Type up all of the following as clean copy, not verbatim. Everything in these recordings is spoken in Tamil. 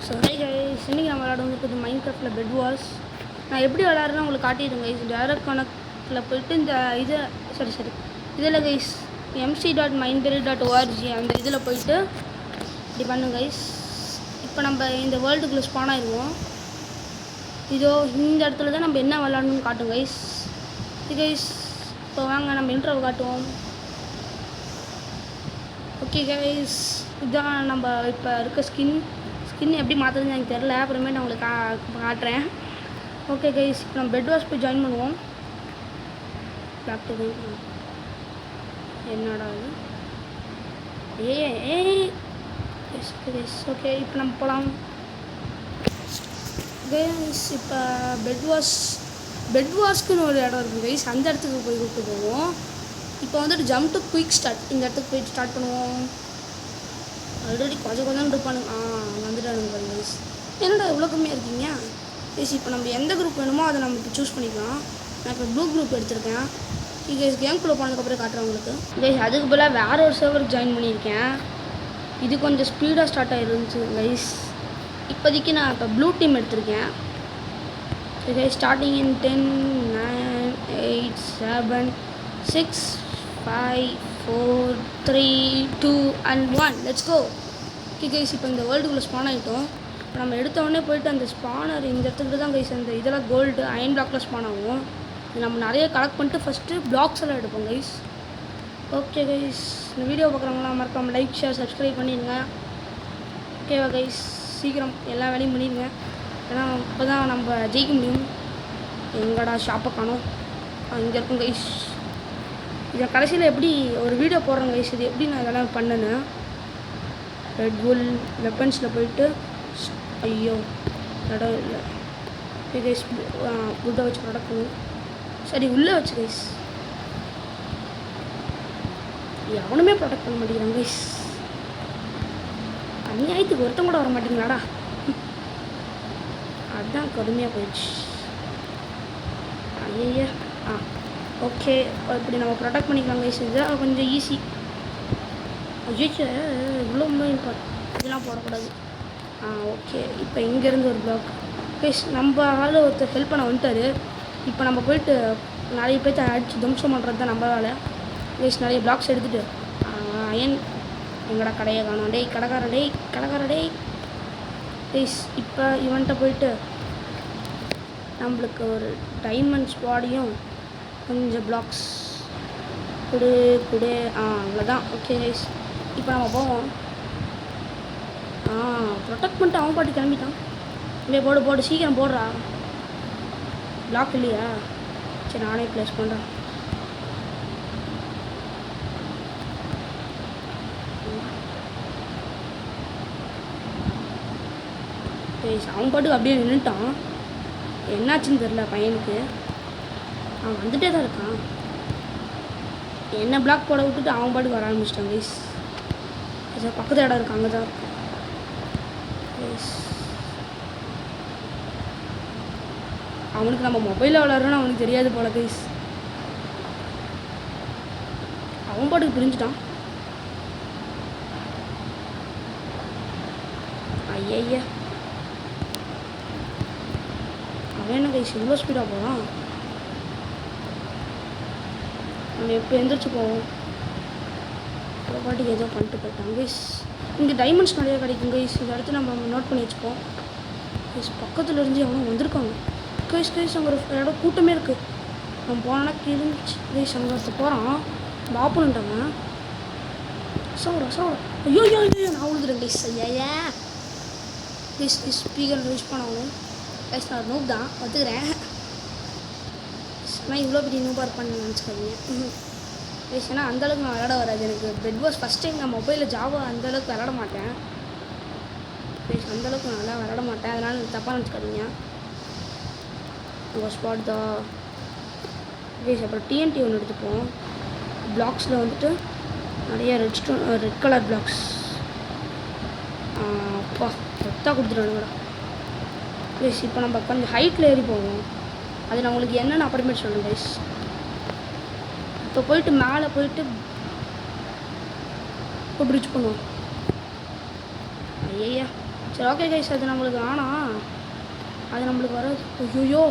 ஸோ கைஸ் இன்றைக்கி நம்ம விளாட வந்துருக்குது மைண்ட் கிராஃப்டில் பெட் வார்ஸ். நான் எப்படி விளாட்றேன்னு உங்களுக்கு காட்டிடுங்க கைஸ். டேரக்ட் கனெக்டில் போய்ட்டு இந்த இதை சரி இதில் கைஸ் mc.mindberry.org அந்த இதில் போய்ட்டு இப்படி பண்ணுங்க கைஸ். இப்போ நம்ம இந்த வேர்ல்டுக்குள்ளே ஸ்பான் ஆயிடுவோம். இதோ இந்த இடத்துல தான் நம்ம என்ன விளாடணும்னு காட்டும் கைஸ். இது கைஸ் இப்போ வாங்க நம்ம இன்ட்ரோவை காட்டுவோம். ஓகே கைஸ், இதுதான் நம்ம இப்போ இருக்க ஸ்கின் எப்படி மாற்றுறதுன்னு எனக்கு தெரில. அப்புறமே நான் உங்களுக்கு காட்டுறேன். ஓகே கைஸ், இப்போ நம்ம பெட் வாஷ் போய் ஜாயின் பண்ணுவோம். லேப்டாப் என்னடா இது? எஸ் ஓகே, இப்போ நம்ம போகலாம் கைஸ். இப்போ பெட் வாஷ்க்குன்னு ஒரு இடம் இருக்குது கைஸ். அந்த இடத்துக்கு போய் கூப்பிட்டு போவோம். இப்போ வந்துட்டு ஜம்ப் டு குயிக் ஸ்டார்ட் இந்த இடத்துக்கு போய் ஸ்டார்ட் பண்ணுவோம். ஆல்ரெடி கொஞ்சம் இருப்பானுங்க. வந்துட்டானுங்க பாருங்க கைஸ். என்னடா இவ்வளோ கம்மியாக இருக்கீங்க கைஸ்? இப்போ நம்ம எந்த குரூப் வேணுமோ அதை நம்ம இப்போ சூஸ் பண்ணிக்கலாம். நான் இப்போ ப்ளூ குரூப் எடுத்திருக்கேன். கைஸ் கேம்குள்ளே போனதுக்கப்புறம் காட்டுறேன் உங்களுக்கு கைஸ். அதுக்கு போல் வேறு ஒரு சர்வருக்கு ஜாயின் பண்ணியிருக்கேன். இது கொஞ்சம் ஸ்பீடாக ஸ்டார்ட் ஆகிருந்துச்சு கைஸ். இப்போதைக்கு நான் இப்போ ப்ளூ டீம் எடுத்திருக்கேன். Guys starting in 10 9 8 7 6 5 4 3 2 and 1 let's go. Okay guys, இப்போ இந்த வேர்ல்டுக்குள்ளே ஸ்பான் ஆகிட்டோம். இப்போ நம்ம எடுத்தோடனே போய்ட்டு அந்த ஸ்பானர் இந்த இடத்துக்கு தான் கைஸ். அந்த இதெல்லாம் கோல்டு அயன் பிளாக்கில் ஸ்பான் ஆகும். இது நம்ம நிறைய கலெக்ட் பண்ணிட்டு ஃபஸ்ட்டு பிளாக்ஸ் எல்லாம் எடுப்போம் கைஸ். ஓகே கைஸ், இந்த வீடியோ பார்க்குறவங்களாம் மறக்காமல் லைக் ஷேர் சப்ஸ்கிரைப் பண்ணிடுங்க. ஓகேவா கைஸ்? சீக்கிரம் எல்லா வேலையும் பண்ணிடுங்க. ஏன்னா இப்போ தான் நம்ம ஜெயிக்க முடியும். எங்கடா ஷாப்பை காணோம்? இங்கே இருக்கும் கைஸ். இதை கடைசியில் எப்படி ஒரு வீடியோ போடுறேன் கைஸ். இது எப்படி நான் இதெல்லாம் பண்ணேன்னு ரெட் புல் வெப்பன்ஸில் போயிட்டு ஐயோ இடம் இல்லை கைஸ். உள்ளே வச்சு ப்ராடக்ட் பண்ணும். சரி உள்ளே வச்சு கைஸ். எவனுமே ப்ராடக்ட் பண்ண மாட்டேங்கிறாங்க கைஸ். அநியாயத்துக்கு ஒருத்தம் கூட வர மாட்டேங்களாடா. அதுதான் கடுமையாக போயிடுச்சு. ஐயா ஓகே, இப்படி நம்ம ப்ரொடெக்ட் பண்ணிக்கலாம் கைஸ். இதுதான் கொஞ்சம் ஈஸி. ஐயோ இவ்வளோ இதெல்லாம் போடக்கூடாது. ஓகே, இப்போ இங்கேருந்து ஒரு பிளாக் கைஸ். நம்ம ஆள் ஒருத்தர் ஹெல்ப் பண்ண வந்துட்டார். இப்போ நம்ம போயிட்டு நிறைய பேர்த்த அடித்து தம்சம் பண்ணுறது தான் நம்ம வேலை கைஸ். நிறைய பிளாக்ஸ் எடுத்துகிட்டு அயன் எங்கடா கடையை காணும். டேய் கடைக்கார டேய் கைஸ். இப்போ இவன்கிட்ட போயிட்டு நம்மளுக்கு ஒரு டைமண்ட் ஸ்பாடியும் கொஞ்சம் பிளாக்ஸ் கொடு அவ்வளோதான். ஓகே கைஸ், இப்போ நம்ம போவோம். ப்ரொடெக்ட் பண்ணிட்டு அவன் பாட்டு கிளம்பிட்டான். இப்படியே போடு சீக்கிரம் போடுறா. பிளாக் இல்லையா? சரி நானே ப்ளேஸ் பண்ணுறேன். கைஸ் அவன் பாட்டுக்கு அப்படியே நின்றுட்டான். என்னாச்சுன்னு தெரில பையனுக்கு. அவன் வந்துட்டே தான் இருக்கான். என்ன பிளாக் போட விட்டுட்டு அவன் பாட்டுக்கு வர ஆரம்பிச்சிட்டான் கைஸ். பக்கத்து இடம் இருக்கு, அங்கே தான் இருக்கு கைஸ். அவனுக்கு நம்ம மொபைலில் விளாட்றோன்னு அவனுக்கு தெரியாது போல கைஸ். அவன் பாட்டுக்கு பிரிஞ்சுட்டான். ஐயா அவன் என்ன கைஸ் இவ்வளோ ஸ்பீடாக போகிறான்? நம்ம எப்போ எந்திரிச்சு போவோம். இப்போ பாட்டுக்கு ஏதோ பண்ணிட்டு போயிட்டான் கைஸ். இங்கே டைமண்ட்ஸ் நிறையா கிடைக்கும் கைஸ். இந்த இடத்துல நம்ம நோட் பண்ணி வச்சுப்போம் கைஸ். பக்கத்தில் இருந்து எவனும் வந்திருக்காங்க கைஸ். அங்கே ஒரு இடம் கூட்டமே இருக்குது. நம்ம போனோன்னா கிழிஞ்சிச்சு கைஸ். அங்கே ஒருத்த போகிறான். பாப்புன்ட்டாங்க. சவுடா ஐயோ நான் விழுதுறேன் கைஸ். ஐயா கைஸ் ஸ்பீக்கர் யூஸ் பண்ணணும் கைஸ். நான் நூப் தான் ஒத்துக்கிறேன். ஆனால் இவ்வளோ பெரிய நூபாக இருப்பான்னு நினச்சிக்காதீங்க கைஸ். ஏன்னா அந்தளவுக்கு நான் விளாட வராது எனக்கு. பெட் வாஷ் ஃபஸ்ட் டைம் நான் மொபைலில் ஜாவா அந்தளவுக்கு விளாட மாட்டேன் கைஸ். அந்தளவுக்கு நான் நல்லா விளாட மாட்டேன். அதனால் தப்பாக நினச்சிக்காதீங்க. உங்கள் ஸ்பாட் தான் கைஸ். அப்புறம் டிஎன்டி ஒன்று எடுத்துப்போம். பிளாக்ஸில் வந்துட்டு நிறைய ரெட் கலர் பிளாக்ஸ். அப்பா ரெத்தாக கொடுத்துட்டானுங்கடா கைஸ். இப்போ நம்ம கொஞ்சம் ஹைட்டில் ஏறி போவோம். அது நான் உங்களுக்கு என்னென்னு அப்புறமேட்டு சொல்லுங்கள் கைஸ். இப்போ போயிட்டு மேலே போயிட்டு இப்போ பிரிட்ஜ் பண்ணுவோம். ஐயா சரி ஓகே கைஸ், அது நம்மளுக்கு ஆனால் அது நம்மளுக்கு வர. ஐயோ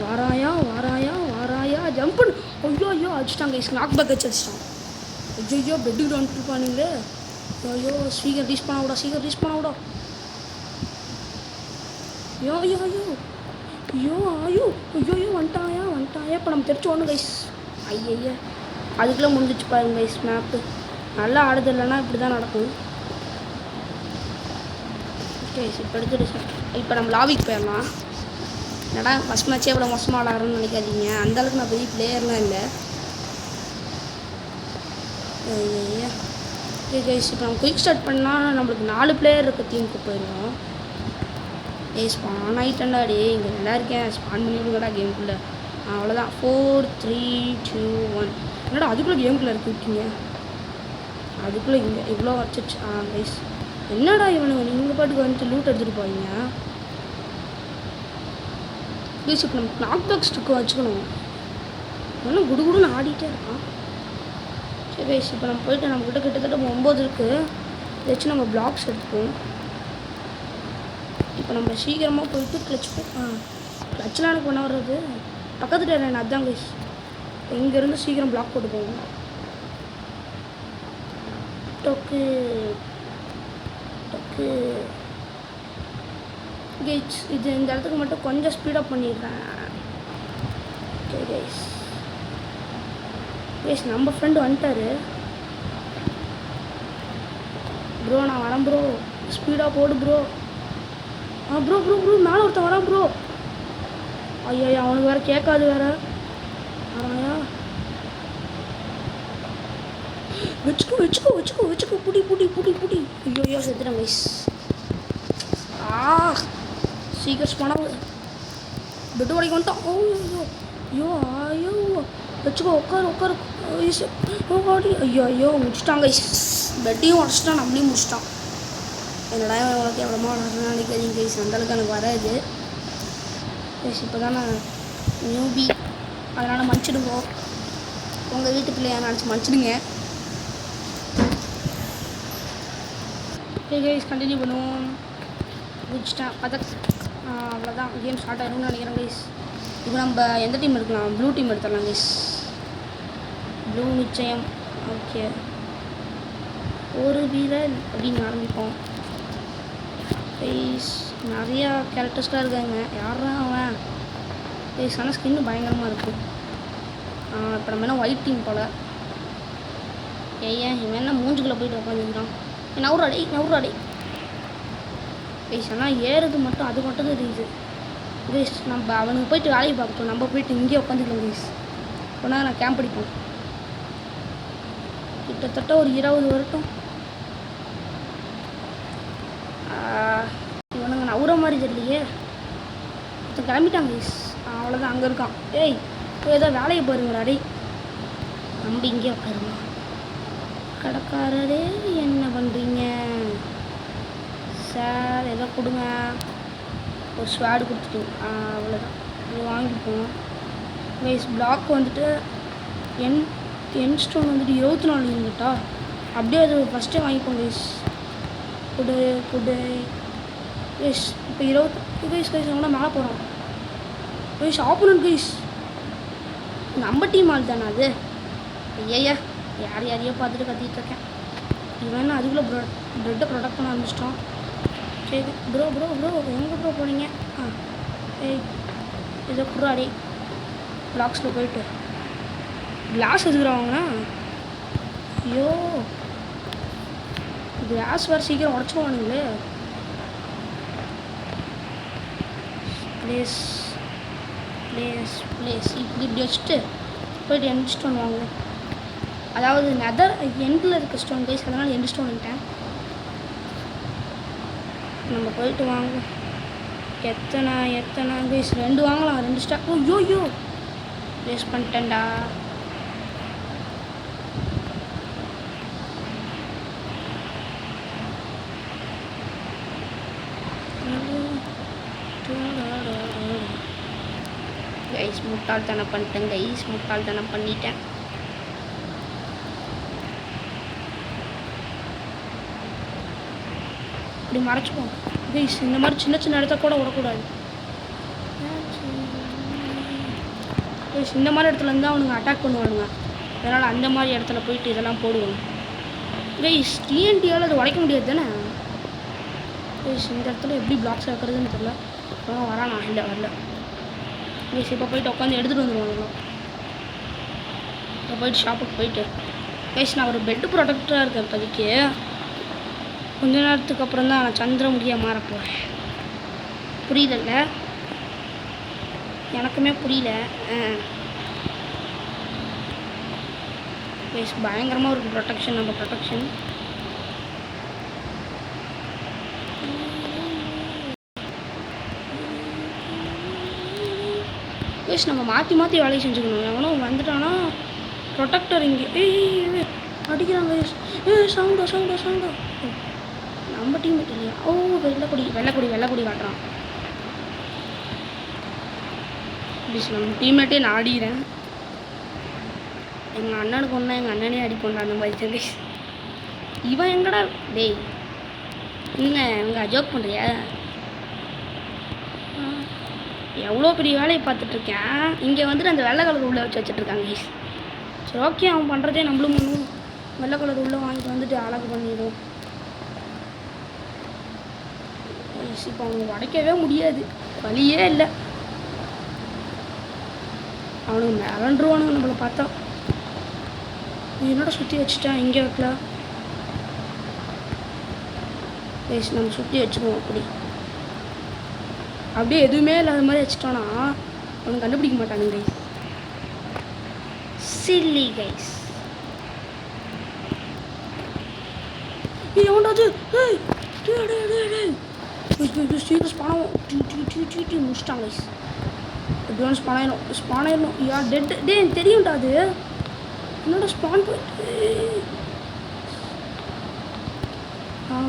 வாராயா வாராயா வாராயா ஜம்ப் பண்ணு. ஐயோ அடிச்சிட்டான் கைஸ், நாக் பேக் வச்சு அடிச்சிட்டான். ஐயோ பெட்டுக்கு வந்துட்டுருப்பானுங்களே. ஐயோ சீக்கிரம் ரீச் பண்ண விடா, சீக்கிரம் ரீச் பண்ண விடா. ஐயோ ஐயோ ஐயோ ஐயோ ஐயோ ஐயோ வந்துட்டாயா வந்துட்டாயா. இப்போ நம்ம தெரிச்சு ஒன்று கைஸ். ஐயா அதுக்குள்ளே முடிஞ்சிச்சு பாருங்க கைஸ் மேப்பு. நல்லா ஆடுது இல்லைன்னா இப்படி தான் நடக்கும். ஓகே இப்போ எடுத்துட்டு சார், இப்போ நம்ம லாபிக்கு போயிடலாம். என்னடா ஃபஸ்ட் மேட்ச்சே எவ்வளோ மோசமாக ஆடாருன்னு நினைக்காதீங்க, அந்தளவுக்கு நான் பெரிய பிளேயர்லாம் இல்லை. ஐயா ஓகே கைஸ், இப்போ நம்ம குயிக் ஸ்டார்ட் பண்ணால் நம்மளுக்கு 4 பிளேயர் இருக்க டீமுக்கு போயிடுவோம். ஸ்பான் ஆகிட்டேன்டாடி, இங்கே நல்லா இருக்கேன், ஸ்பான் பண்ணி விடுங்கடா கேமுக்குள்ளே. அவ்வளோதான். 4 3 2 1. என்னடா அதுக்குள்ளே கேமுக்குள்ளே இருக்கு விட்டீங்க, அதுக்குள்ளே இங்கே இவ்வளோ வச்சிச்சு. கைஸ் என்னடா இவனுங்க நீங்கள் பாட்டுக்கு வந்துட்டு லூட் எடுத்துகிட்டு போவீங்க ப்ளீஸ். இப்போ நம்ம நாக் பேக் ஸ்டிக்கு வச்சுக்கணும், இன்னும் குடுகுடுன்னு ஆடிட்டே இருக்கான். சரி கைஸ், இப்போ நம்ம போய்ட்டு நம்மக்கிட்ட கிட்டத்தட்ட 9 இருக்குது. இதை வச்சு நம்ம பிளாக்ஸ் எடுத்துப்போம். இப்போ நம்ம சீக்கிரமாக போயிட்டு கிளச்லாம் எனக்கு பண்ண வர்றது பக்கத்து டேரன் அதுதான் கைஸ். இங்கேருந்து சீக்கிரம் பிளாக் போட்டு போவோம். டொக்கு டொக்கு கைஸ், இது இந்த இடத்துக்கு மட்டும் கொஞ்சம் ஸ்பீடப் பண்ணிடுறேன். ஓகே கைஸ் கைஸ், நம்ம ஃப்ரெண்டு வந்துட்டார். ப்ரோ நான் வரேன் ப்ரோ, ஸ்பீடாக போடு ப்ரோ. ப்ரோ ப்ரோ ப்ரோ மேலே ஒருத்தன் வரான் ப்ரோ. ஐயா அவனுக்கு வேறு கேட்காது வேறு. வராயா வச்சுக்கோ வச்சுக்கோ வச்சுக்கோ வச்சுக்கோ புடி புடி புடி புடி. ஐயோ செத்துட்டேன் கைஸ். சீக்கிரம் போனால் பெட்டு வரைக்கும் வந்துட்டான். ஐயோ ஐயோ வச்சுக்கோ உட்காரு உட்காரு. ஐயோ முடிச்சிட்டாங்க கைஸ், பெட்டையும் உடச்சிட்டான், நம்மளையும் முடிச்சிட்டான். என்னடா உனக்கு எவ்வளோமா வளர்றதுன்னு நினைக்காதீங்க கைஸ், அந்தளவுக்கு எனக்கு வராது கைஸ். இப்போ தான் நான் நியூபி, அதனால் மன்னிச்சிடுங்க. உங்கள் வீட்டு பிள்ளையா நினச்சி மன்னிச்சிடுங்க. ஓகே கைஸ் கண்டினியூ பண்ணுவோம். முடிச்சிட்டேன் அவ்வளோதான், கேம் ஸ்டார்ட் ஆகிடும்னு நினைக்கிறேன் கைஸ். இப்போ நம்ம எந்த டீம் எடுக்கலாம்? ப்ளூ டீம் எடுத்துடலாம் கைஸ். ப்ளூ நிச்சயம். ஓகே ஒரு வீரர் அப்படின்னு ஆரம்பிப்போம் கைஸ். நிறையா கேரக்டர்ஸ்லாம் இருக்காங்க. யாரும் அவன் கைஸ், ஆனால் ஸ்கின்னு பயங்கரமாக இருக்குது. இப்போ நம்ம என்ன ஒயிட் டீம் போல். இவன் என்ன மூஞ்சுக்குள்ளே போயிட்டு உட்காந்துக்கிறான். நவுறாடே கைஸ். ஆனால் ஏறுறது மட்டும் அது மட்டும் தான் தெரியுது கைஸ். நம்ம அவனுக்கு போயிட்டு வேலையை பார்க்கட்டும், நம்ம போயிட்டு இங்கேயே உட்காந்துக்கலாம் கைஸ். அப்போனா நான் கேம்ப் அடிப்போம். கிட்டத்தட்ட ஒரு 20 வரட்டும். இவனுங்க நவுற மாதிரி தெரியலையே. ஒருத்தன் கிளம்பிட்டான் கைஸ். அவ்வளோதான், அங்கே இருக்கான். ஏதோ வேலையை பாருங்களா டே. நம்ம இங்கே உட்காருங்க. கடைக்காரரே என்ன பண்ணுறீங்க சார்? ஏதோ கொடுங்க. ஒரு ஸ்வாடு கொடுத்துட்டோம், அவ்வளோதான். இது வாங்கிப்போம் கைஸ். பிளாக் வந்துட்டு என் ஸ்டோன் வந்துட்டு 24 யூனிட்டா, அப்படியே அது ஃபஸ்ட்டே வாங்கிப்போம் கைஸ். குடு கைஸ். இப்போ 20 கைஸ் அவனா மேலே போகிறான் கைஸ். ஆப்போனன்ட் கைஸ், நம்ம டீம் ஆள் தானே அது. ஐயா யாரையோ பார்த்துட்டு கத்திட்டு இருக்கேன். இவன் அதுக்குள்ளே ப்ரெட்டை ப்ரொடக்ட் பண்ண ஆரம்பிச்சிட்டான். சரி ப்ரோ எங்கே ப்ரோ போனீங்க? ஏதோ குறாடி பிளாக்ஸில் போயிட்டு கிளாஸ் எதுக்குறாங்கன்னா. ஐயோ கிளாஸ் வேறு சீக்கிரம் உடச்சிடுவானுங்களே. ப்ளேஸ் இப்படி வச்சுட்டு போய்ட்டு எண்ட் ஸ்டோன் வாங்குவோம். அதாவது நெதர் எண்டில் இருக்க ஸ்டோன் கைஸ், அதனால் எண்ட் ஸ்டோன்ட்டேன். நம்ம போயிட்டு வாங்குவோம். எத்தனை கைஸ்? 2 வாங்கலாம், 2 ஸ்டாக். ஐயோ வேஸ்ட் பண்ணிட்டேன்டா. கைஸ் முட்டாள்தனம் பண்ணிட்டேன் கைஸ், முட்டாள்தனம் பண்ணிட்டேன். இப்படி மறைச்சிப்போம். கைஸ் இந்த மாதிரி சின்ன சின்ன இடத்த கூட விடக்கூடாது கைஸ். இந்த மாதிரி இடத்துல இருந்தால் அவனுங்க அட்டாக் பண்ணுவானுங்க. அதனால் அந்த மாதிரி இடத்துல போயிட்டு இதெல்லாம் போடுவாங்க கைஸ். டிஎன்டியால் அது உடைக்க முடியாது தானே கைஸ். இந்த இடத்துல எப்படி பிளாக்ஸ் வைக்கிறதுன்னு தெரியல. அப்புறம் வரானா இல்லை வரல கைஸ். இப்போ போயிட்டு உட்காந்து எடுத்துகிட்டு வந்துடுவாங்க. இப்போ போயிட்டு ஷாப்புக்கு போயிட்டு கைஸ் நான் ஒரு பெட்டு ப்ரொடெக்டராக இருக்கேன் இப்போதைக்கு. கொஞ்ச நேரத்துக்கு அப்புறம் தான் நான் சந்திரமுகியாக மாறப்போகிறேன். புரியல எனக்குமே புரியல. கைஸ் பயங்கரமாக இருக்குது ப்ரொடெக்ஷன். நம்ம ப்ரொடெக்ஷன் கைஸ் நம்ம மாற்றி மாற்றி வேலையை செஞ்சுக்கணும். எவனும் வந்துட்டானா ப்ரொடெக்டர் இங்கே அடிக்கிறாங்க கைஸ். சவுண்டா நம்ம டீம்மேட் இல்லையா? ஓ வெள்ளைக்குடி காட்டுறான் ப்ளீஸ். நம்ம டீம்மேட்டே நான் ஆடிக்கிறேன். எங்கள் அண்ணனுக்கு ஒன்றா எங்கள் அண்ணனே அடிப்போண்டா அந்த மாதிரி சொல்லி. இவன் எங்கடா டேய் என்ன இவங்க ஜோக் பண்ணுறியா? எவ்வளோ பெரிய வேலையை பார்த்துட்ருக்கேன். இங்கே வந்துட்டு அந்த வெள்ளை கலர் உள்ளே வச்சு வச்சுட்ருக்காங்க கைஸ். சரி ஓகே அவன் பண்ணுறதே நம்மளும் பண்ணுவோம். வெள்ளை கலர் உள்ளே வாங்கிட்டு வந்துட்டு அழகு பண்ணிடும். இப்போ அவனுக்கு உடைக்கவே முடியாது, வழியே இல்லை. அவனுக்கு மிரண்டுருவானுங்க நம்மளை பார்த்தா. என்னோட சுற்றி வச்சுட்டேன் இங்கே வைக்கல கைஸ். நம்ம சுற்றி வச்சுக்குவோம் அப்படியே எதுவுமே இல்லாத மாதிரி வச்சுட்டோன்னா அவனுக்கு கண்டுபிடிக்க மாட்டாங்க கைஸ். Silly guys. எவன்டாச்சு ஸ்பானம் முடிச்சிட்டாங்க கைஸ். எப்படியான ஸ்பானாயிரும் யார் டெட் டே எனக்கு தெரியும்டா. அது என்னோட ஸ்பான் போயிட்டு.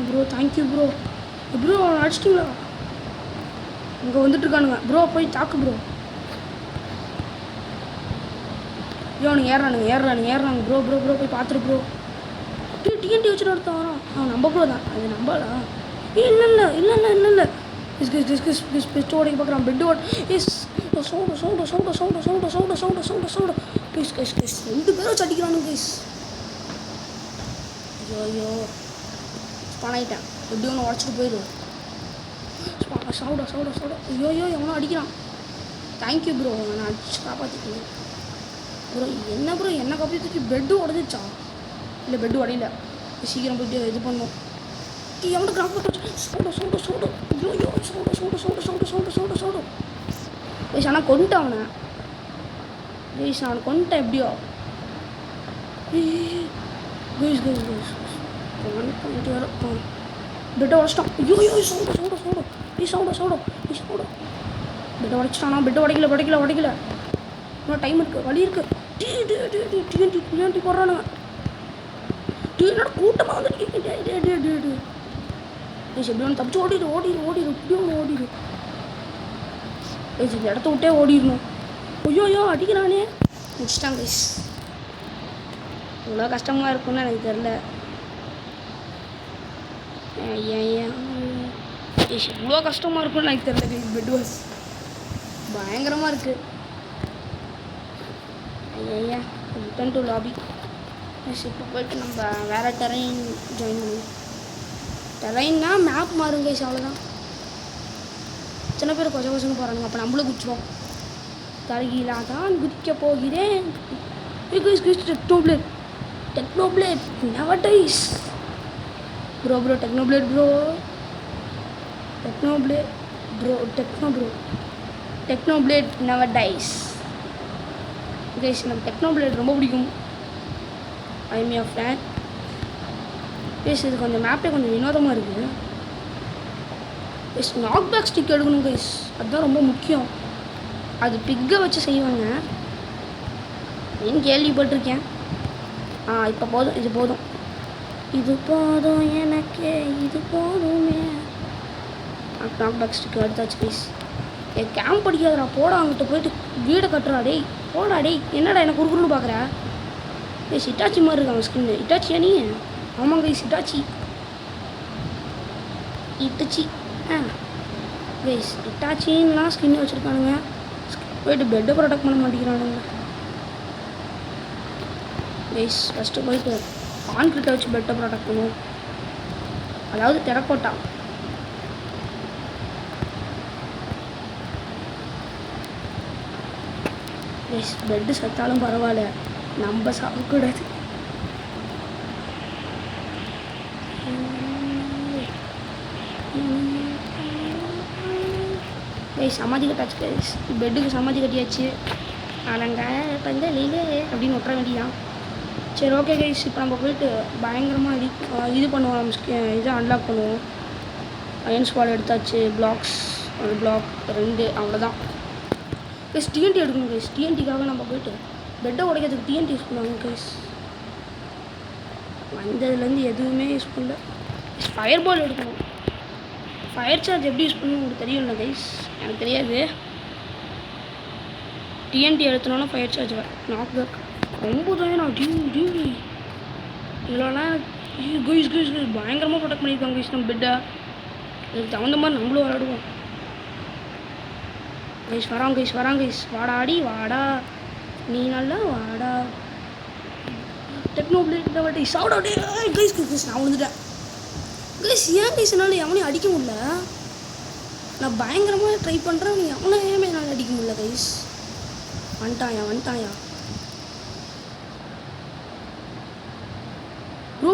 Bro thank you bro. ப்ரோ அடிச்சிட்டிங்களா? இங்கே வந்துட்டுருக்கானுங்க ப்ரோ. போய் தாக்கு ப்ரோ. அவனுங்க ஏறுறானுங்க ப்ரோ போய் பார்த்துரு ப்ரோ. டிஎன்டி வச்சுட்டு ஒருத்தன் வரான். அவன் நம்ம ப்ரோ தான். அது நம்பலா? இல்லை பெஸ்ட் ஓடைக்கு பார்க்குறான். பெட்டு ஓட சவுண்டு கைஸ். 2 பேரும் அடிக்கிறானுங்க கைஸ். ஐயோ ஸ்பானாயிட்டேன். எப்படி ஒன்று உடச்சிட்டு போயிடும். சவுடா ஐயோ எவனோ அடிக்கிறான். தேங்க்யூ ப்ரோ நான் அடிச்சு காப்பாற்றிக்கிறேன் ப்ரோ. என்ன ப்ரோ என்ன காப்பாற்றி பெட்டு உடஞ்சிச்சா? இல்லை பெட்டு உடையில. சீக்கிரம் போயிட்டு இது பண்ணோம். எவனோ சவுடு ஐயோ சவுடு கைஸ். ஆனால் கொண்டுட்டேன் அவனை கைஸ். நான் கொண்டுட்டேன் எப்படியோ கைஸ். வர பெட்டை உடச்சிட்டான். ஐயோ சவுடு பெட்டை உடச்சிட்டானா? பெட்டை உடைக்கல. இன்னும் டைம் இருக்குது, வழி இருக்குது. டிஎன்டி போடுறானுங்க. என்னோட கூட்டமாக வந்துட்டு எப்படி ஒன்று தப்பிச்சு ஓடிடு இப்படியும் ஓடிடு. இந்த இடத்த விட்டே ஓடிடணும். ஐயோ அடிக்கிறானே. முடிச்சிட்டாங்க கைஸ். இவ்வளோ கஷ்டமாக இருக்கும்னு எனக்கு தெரில. இவ்வளோ கஷ்டமாக இருக்கும்னு எனக்கு தெரில கைஸ். பெட் வாஸ் பயங்கரமாக இருக்குது. Return to lobby. இப்போ போய்ட்டு நம்ம வேறு டெரைன் ஜாயின் பண்ணுவோம். டெரைன்னா மேப் மாறும் கைஸ், அவ்வளோதான். சின்ன பேர் கொஞ்சம் போகிறானுங்க. அப்போ நம்மளும் குதிச்சிடும். தலகீழா தான் குதிக்க போகிறேன். டெக்னோபிளேட் never dies bro டெக்னோபிளேட் never dies guys. எனக்கு டெக்னோபிளேட் ரொம்ப பிடிக்கும். I am your fan guys. இது கொஞ்சம் மேப்பே கொஞ்சம் வினோதமாக இருக்குது கைஸ். நாக் பேக் ஸ்டிக் எடுக்கணும் கைஸ், அதுதான் ரொம்ப முக்கியம். அது பிக்கை வச்சு செய்வாங்க அப்படின்னு கேள்விப்பட்டிருக்கேன். இப்போ போதும், இது போதும் எனக்கு, இது போதுமே. நாக் பேக் ஸ்டிக் எடுத்தாச்சு கைஸ். கேம்ப் படிக்காதடா, போடா அங்கிட்ட போயிட்டு வீடை கட்டுறா. டேய் போடா டேய், என்னடா எனக்கு குறுக்குன்னு பார்க்குற? கைஸ் இட்டாச்சி மாதிரி இருக்கு அவன் ஸ்கின்னு. இட்டாச்சியா நீ? ஆமாம் கைஸ் இட்டாச்சி. ஆ கைஸ் இட்டாச்சின்லாம் ஸ்கின் வச்சுருக்கானுங்க. போயிட்டு பெட்டை ப்ரொடெக்ட் பண்ண மாட்டேங்கிறானுங்க. கைஸ் ஃபஸ்ட்டு போயிட்டு கான்கிரீட்டை வச்சு பெட்டை ப்ரொடெக்ட் பண்ணுவோம். அதாவது டெரக்கோட்டா. கைஸ் பெட்டு செத்தாலும் பரவாயில்ல, நம்ம சாப்பிடக்கூடாது. கைஸ் சமாதி கட்டாச்சு. கைஸ் பெட்டுக்கு சமாதி கட்டியாச்சு. அலங்க பந்தலிலே அப்படின்னு ஒட்டுற வேண்டியான். சரி ஓகே கைஸ், இப்போ நம்ம போயிட்டு பயங்கரமாக இது பண்ணுவோம். இதை அன்லாக் பண்ணுவோம். அயன் ஸ்குவாட் எடுத்தாச்சு. பிளாக்ஸ் பிளாக் 2 அவ்வளோதான். கைஸ் டிஎன்டி எடுக்கணும். கைஸ் டிஎன்டிக்காக நம்ம போயிட்டு பெட்டை உடைக்கிறதுக்கு டிஎன்டி யூஸ் பண்ணுவாங்க. கைஸ் வந்ததுலேருந்து எதுவுமே யூஸ் பண்ணல. ஃபயர் பால் எடுக்கணும். ஃபயர் சார்ஜ் எப்படி யூஸ் பண்ணணும் உங்களுக்கு தெரியும்ல கைஸ்? எனக்கு தெரியாது. டிஎன்டி எடுத்தோன்னா ஃபயர் சார்ஜ் நாக் பேக் ரொம்ப தான். நான் டிவி இவ்வளோனா கைஸ் கைஸ் பயங்கரமாக ப்ரொடெக்ட் பண்ணியிருக்காங்க கைஸ் நம்ம பெட்டை. இதுக்கு தகுந்த மாதிரி நம்மளும் விளாடுவோம். கைஸ் வராங்க கைஸ் வராங்க கைஸ். வாடாடி வாடா நீ நல்லா வாடா. டெக்னோ பிளேட் வாட்டி சவுட் அவுட். கைஸ் கைஸ் நான் விழுந்துட்டேன் கைஸ். ஏன் கைஸ் என்னால் எவனையும் அடிக்க முடியல? நான் பயங்கரமாக ட்ரை பண்ணுறேன். நீ எவனையுமே என்னால் அடிக்க முடியல கைஸ். வந்துட்டாயா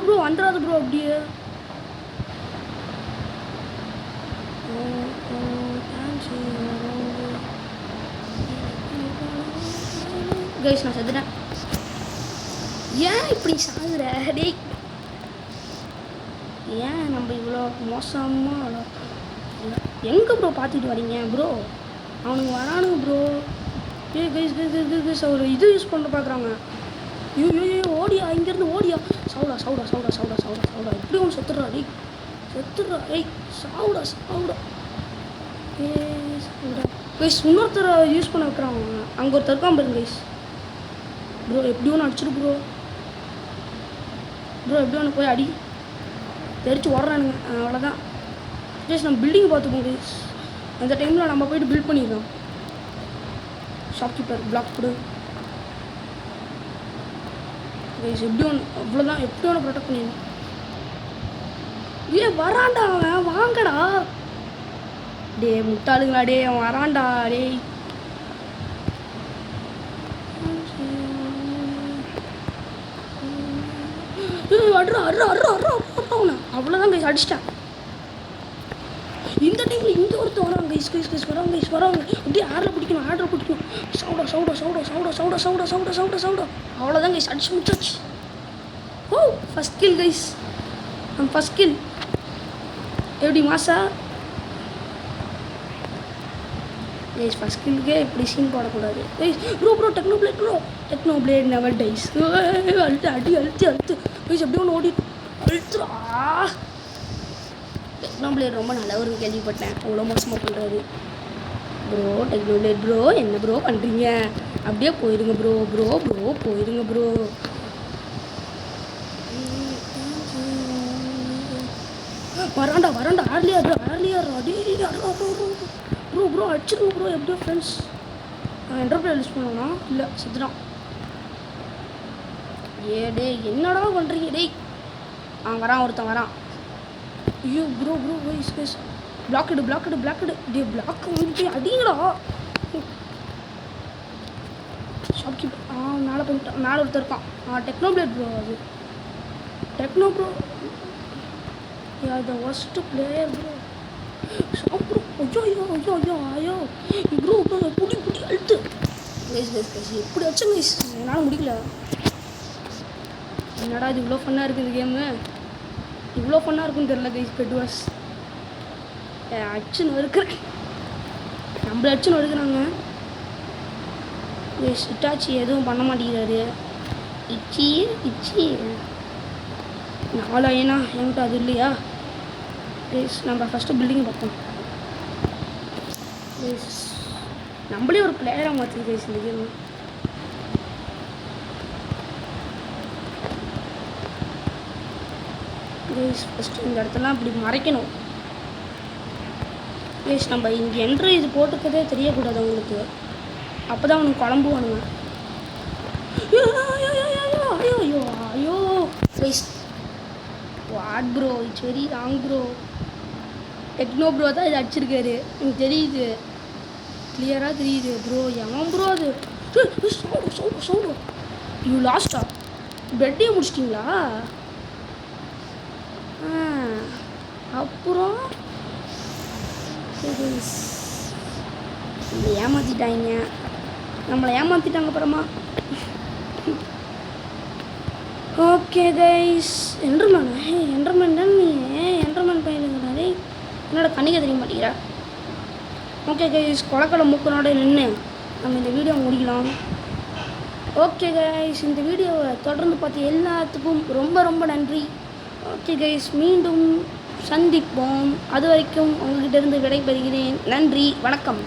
ப்ரோ வந்துடாது ப்ரோ அப்படியே. கைஸ் நான் செத்துட்டேன். ஏன் இப்படி சாகுற டேய்? ஏன் நம்ம இவ்வளோ மோசமாக எங்கே ப்ரோ பார்த்துட்டு வரீங்க ப்ரோ? அவனுங்க வரானுங்க ப்ரோ. கைஸ் கைஸ் அவர் இது யூஸ் பண்ண பார்க்குறாங்க. ஐயோ ஓடியா, இங்கேருந்து ஓடியா. சவுடா இப்படி ஒன்று செத்துடுறா டேய். ஏய் சாவுடா கைஸ். இன்னொருத்தரை யூஸ் பண்ண வைக்கிறாங்க. அங்கே ஒருத்தர் இருக்கான் பாருங்க கைஸ். ப்ரோ எப்படி ஒன்று அடிச்சிடு ப்ரோ. எப்படி ஒன்று போய் அடி தெரிச்சு ஓடுறானுங்க. அவ்வளோதான் கைஸ். நம்ம பில்டிங் பார்த்துப்போம் கைஸ். அந்த டைமில் நம்ம போய்ட்டு பில்ட் பண்ணிடலாம். ஷாப்கீப்பர் பிளாக் கொடு கைஸ். எப்படி ஒன்று அவ்வளோதான். எப்படி ஒன்று ப்ரொடெக்ட் பண்ணிடலாம். வரான்டா அவன். வாங்கடா டே முட்டாளுங்களா டே. அவன் வரான்டா டே. அவ்வளோதான் கைஸ் அடிச்சிட்டேன். இந்த டைமில் இங்கே ஒருத்தர் வராங்க கைஸ் வராங்க. அப்படியே ஆர்டர் பிடிக்கணும். சவுடா. அவ்வளோதான் கைஸ் அடிச்சு முடிச்சாச்சு. Oh first kill guys. First kill எப்படி மாசா கைஸ். ஃபஸ்ட் கில்லுக்கே இப்படி சீன் போடக்கூடாது guys. Bro Technoblade never dies. அழுத்து கைஸ். எப்படி ஒன்று ஓடி அழுத்துறா. டெக்னோ பிளேட் ரொம்ப நல்லவரு கேள்விப்பட்டேன். அவ்வளோ மோசமாக பண்ணுறாரு ப்ரோ. டெக்னோ பிளேட் ப்ரோ என்ன ப்ரோ பண்ணுறீங்க? அப்படியே போயிடுங்க ப்ரோ போயிடுங்க ப்ரோ. வராண்டா ஆர்லியர் ப்ரோ அடிச்சிருங்க ப்ரோ. எப்படியோ ஃப்ரெண்ட்ஸ் என்டர்பிரைஸ் யூஸ் பண்ணோன்னா இல்லை செத்துட்டான். டே என்னடா பண்ணுறீங்க டேய்? வரான் ஒருத்தன் வரான். ஐயோ bro guys black day black வந்துட்டு அடிங்கடா. ஷாப்கீப்பர் மேலே போயிட்டான். மேலே ஒருத்தர் இருக்கான். Technoblade bro. அது techno bro the worst player bro. Stop bro. ஐயோ ப்ரோ புடி அழுத்து கைஸ். எப்படி அடிச்சேன் கைஸ். என்னால் முடியல. என்னடா இது இவ்வளோ ஃபன்னாக இருக்குது இந்த கேமு. இவ்வளோ ஃபன்னாக இருக்குன்னு தெரியல கைஸ். பெட் வாஸ் அடிச்சுன்னு இருக்கிறேன். நம்மள அடிச்சுன்னு இருக்கிறாங்க கைஸ். இட்டாச்சி எதுவும் பண்ண மாட்டேங்கிறாரு. இச்சி 4 ஐயனா என்கிட்ட அது இல்லையா கைஸ். நம்ம ஃபஸ்ட்டு பில்டிங் பார்ப்போம் கைஸ். நம்மளே ஒரு பிளேயராக மாற்றி கைஸ் இந்த கேம். கைஸ் ஃபஸ்ட்டு இந்த இடத்தெல்லாம் இப்படி மறைக்கணும். கைஸ் நம்ம இங்கே என்ட்ரு இது போட்டுக்கதே தெரியக்கூடாது அவங்களுக்கு. அப்போ தான் அவனுக்கு குழம்புவானுங்க. ஐயோ ஐயோ ஐயோ guys, what bro, it's very wrong bro. Techno bro தான் இது அடிச்சிருக்காரு, எனக்கு தெரியுது, கிளியராக தெரியுது ப்ரோ. எவன் ப்ரோ அது? சவுண்டு யூ லாஸ்டா? பெட்டையே முடிச்சிட்டிங்களா? அப்புறம் ஏமாற்றிட்டாங்க, நம்மளை ஏமாற்றிட்டாங்க அப்புறமா. ஓகே கைஸ், என்டர்மேன் என்டர்மேன் தான் நீ, என்டர்மேன் பையனுங்கிறாரு, என்னோட கண்ணிக்க தெரிய மாட்டேங்கிறா. ஓகே கைஸ், கொலக்கடை மூக்கனோட நின்று நம்ம இந்த வீடியோ முடிக்கலாம். ஓகே கைஸ், இந்த வீடியோவை தொடர்ந்து பார்த்து எல்லாத்துக்கும் ரொம்ப ரொம்ப நன்றி. ஓகே கைஸ், மீண்டும் சந்திப்போம். அது வரைக்கும் உங்கள்கிட்ட இருந்து விடைபெறுகிறேன். நன்றி, வணக்கம்.